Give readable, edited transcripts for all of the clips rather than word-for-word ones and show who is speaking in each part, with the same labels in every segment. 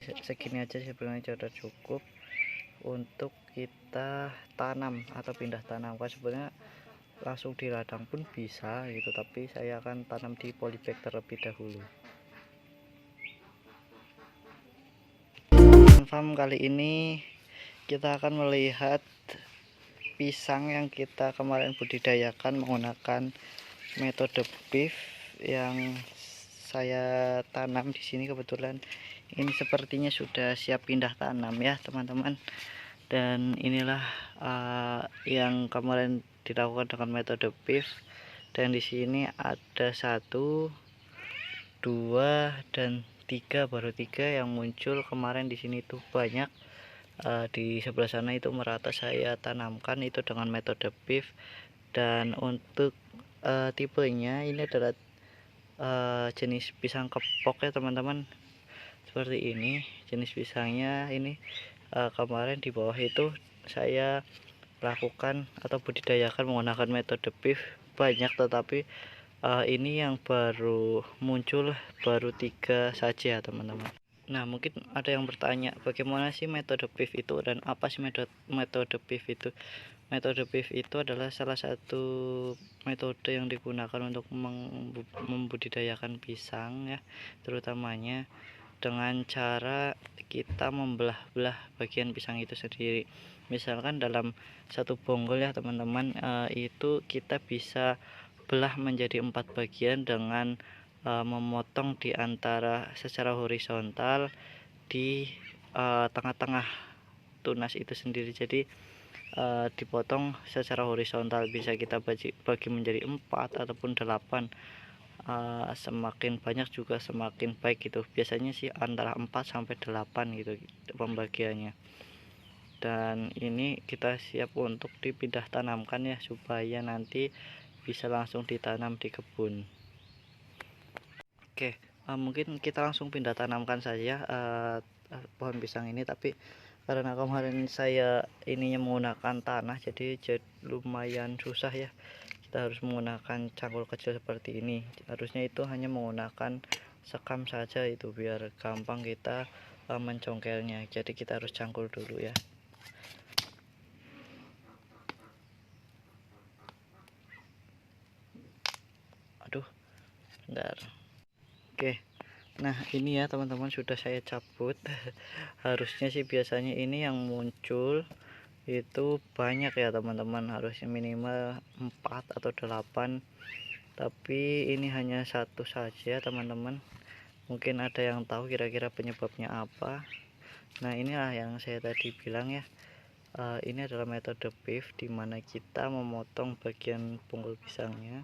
Speaker 1: Segini aja sebenarnya sudah cukup untuk kita tanam atau pindah tanam. Kan sebenarnya langsung di ladang pun bisa gitu, tapi saya akan tanam di polybag terlebih dahulu. Farm kali ini kita akan melihat pisang yang kita kemarin budidayakan menggunakan metode PIV yang saya tanam di sini. Kebetulan ini sepertinya sudah siap pindah tanam ya teman-teman, dan inilah yang kemarin dilakukan dengan metode PIV. Dan di sini ada 1, 2, dan 3, baru 3 yang muncul kemarin. Di sini tuh banyak, di sebelah sana itu merata saya tanamkan itu dengan metode PIV. Dan untuk tipenya ini adalah jenis pisang kepok ya teman-teman, seperti ini jenis pisangnya. Ini kemarin di bawah itu saya lakukan atau budidayakan menggunakan metode PIV banyak, tetapi ini yang baru muncul baru 3 saja teman-teman. Nah, mungkin ada yang bertanya, bagaimana sih metode PIV itu dan apa sih metode PIV itu? Metode PIV itu adalah salah satu metode yang digunakan untuk membudidayakan pisang ya, terutamanya dengan cara kita membelah-belah bagian pisang itu sendiri. Misalkan dalam satu bonggol ya teman-teman, itu kita bisa belah menjadi 4 bagian dengan memotong di antara secara horizontal di tengah-tengah tunas itu sendiri. Jadi dipotong secara horizontal, bisa kita bagi menjadi 4 ataupun 8. Semakin banyak juga semakin baik gitu. Biasanya sih antara 4 sampai 8 gitu pembagiannya. Dan ini kita siap untuk dipindah tanamkan ya, supaya nanti bisa langsung ditanam di kebun. Oke, mungkin kita langsung pindah tanamkan saja pohon pisang ini. Tapi karena kemarin saya ininya menggunakan tanah, jadi lumayan susah ya. Kita harus menggunakan cangkul kecil seperti ini. Harusnya itu hanya menggunakan sekam saja itu, biar gampang kita mencongkelnya. Jadi kita harus cangkul dulu ya. Aduh, bentar. Oke, nah ini ya teman-teman, sudah saya cabut. Harusnya sih biasanya ini yang muncul itu banyak ya teman-teman, harusnya minimal 4 atau 8, tapi ini hanya 1 saja teman-teman. Mungkin ada yang tahu kira-kira penyebabnya apa. Nah, inilah yang saya tadi bilang ya, ini adalah metode PIV, dimana kita memotong bagian bonggol pisangnya.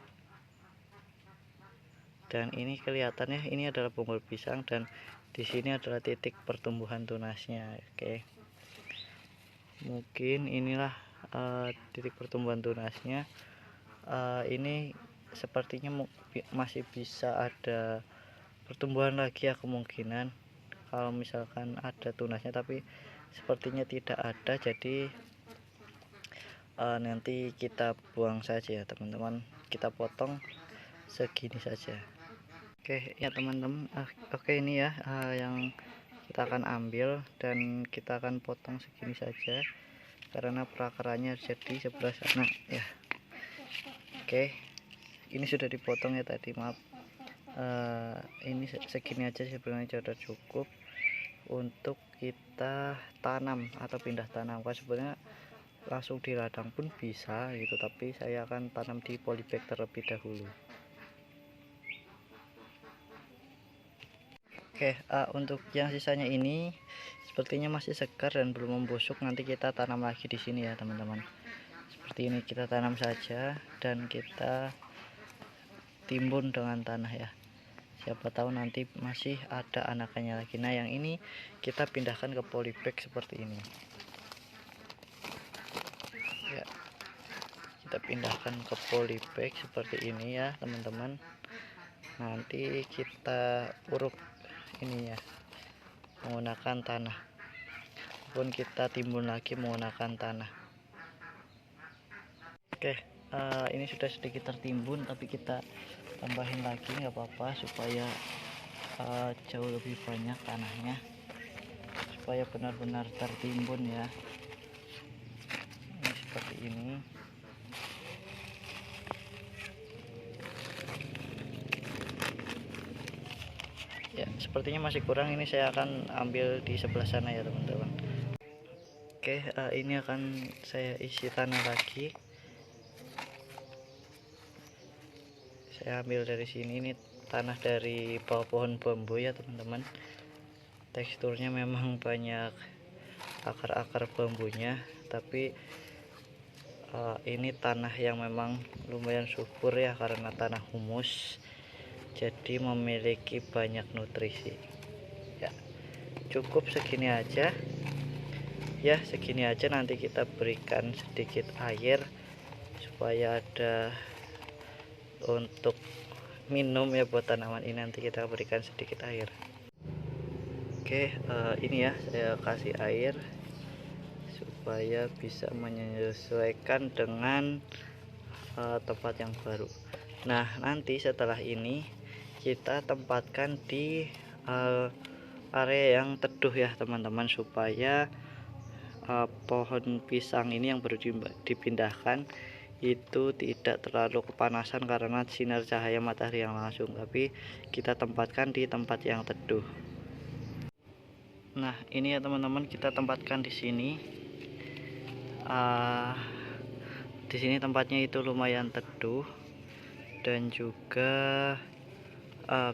Speaker 1: Dan ini kelihatannya ini adalah bonggol pisang, dan di sini adalah titik pertumbuhan tunasnya. Oke, mungkin inilah titik pertumbuhan tunasnya. Ini sepertinya masih bisa ada pertumbuhan lagi ya, kemungkinan kalau misalkan ada tunasnya, tapi sepertinya tidak ada. Jadi nanti kita buang saja ya teman-teman, kita potong segini saja. Oke ya teman-teman, oke ini ya yang kita akan ambil, dan kita akan potong segini saja karena perakarannya jadi sebelah sana ya. Oke, ini sudah dipotong ya tadi, maaf. Ini segini aja sebenarnya sudah cukup untuk kita tanam atau pindah tanam. Kan sebenarnya langsung di ladang pun bisa gitu, tapi saya akan tanam di polybag terlebih dahulu. Oke, untuk yang sisanya ini sepertinya masih segar dan belum membusuk. Nanti kita tanam lagi di sini ya teman-teman. Seperti ini kita tanam saja dan kita timbun dengan tanah ya. Siapa tahu nanti masih ada anakannya lagi. Nah, yang ini kita pindahkan ke polybag seperti ini. Ya, kita pindahkan ke polybag seperti ini ya teman-teman. Nanti kita uruk ininya menggunakan tanah, pun kita timbun lagi menggunakan tanah. Oke, ini sudah sedikit tertimbun, tapi kita tambahin lagi nggak apa-apa supaya jauh lebih banyak tanahnya. supaya benar-benar tertimbun ya. Ini seperti ini. Ya, sepertinya masih kurang. Ini saya akan ambil di sebelah sana ya teman-teman. Oke, ini akan saya isi tanah lagi. Saya ambil dari sini. Ini tanah dari bawah pohon bambu ya teman-teman. Teksturnya memang banyak akar-akar bambunya, tapi ini tanah yang memang lumayan subur ya, karena tanah humus, jadi memiliki banyak nutrisi ya. Cukup segini aja ya, segini aja. Nanti kita berikan sedikit air supaya ada untuk minum ya buat tanaman ini. Nanti kita berikan sedikit air. Oke, ini ya, saya kasih air supaya bisa menyesuaikan dengan tempat yang baru. Nah, nanti setelah ini kita tempatkan di area yang teduh ya teman-teman, supaya pohon pisang ini yang baru dipindahkan itu tidak terlalu kepanasan karena sinar cahaya matahari yang langsung, tapi kita tempatkan di tempat yang teduh. Nah, ini ya teman-teman, kita tempatkan di sini. Di sini tempatnya itu lumayan teduh dan juga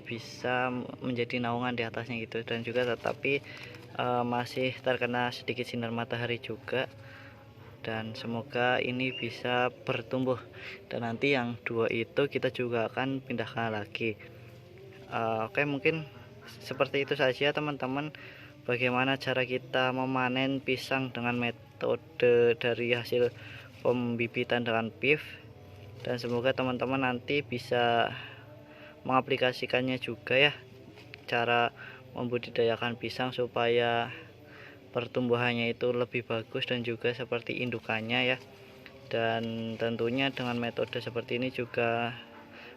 Speaker 1: bisa menjadi naungan di atasnya gitu, dan juga tetapi masih terkena sedikit sinar matahari juga. Dan semoga ini bisa bertumbuh, dan nanti yang dua itu kita juga akan pindahkan lagi. Oke, mungkin seperti itu saja teman-teman, bagaimana cara kita memanen pisang dengan metode dari hasil pembibitan dengan PIV. Dan semoga teman-teman nanti bisa mengaplikasikannya juga ya, cara membudidayakan pisang supaya pertumbuhannya itu lebih bagus dan juga seperti indukannya ya. Dan tentunya dengan metode seperti ini juga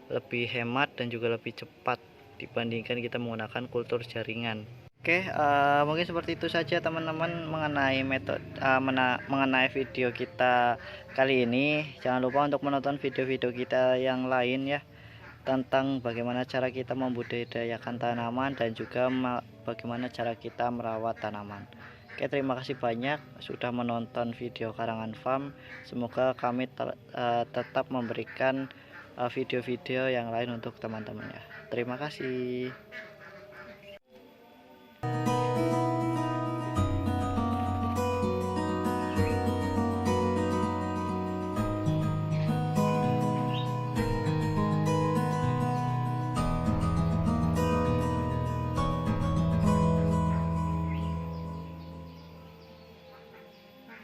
Speaker 1: lebih hemat dan juga lebih cepat dibandingkan kita menggunakan kultur jaringan. Oke, mungkin seperti itu saja teman-teman mengenai metode mengenai video kita kali ini. Jangan lupa untuk menonton video-video kita yang lain ya, tentang bagaimana cara kita membudidayakan tanaman dan juga bagaimana cara kita merawat tanaman. Oke, terima kasih banyak sudah menonton video Karangan Farm. Semoga kami tetap memberikan video-video yang lain untuk teman-teman ya. Terima kasih.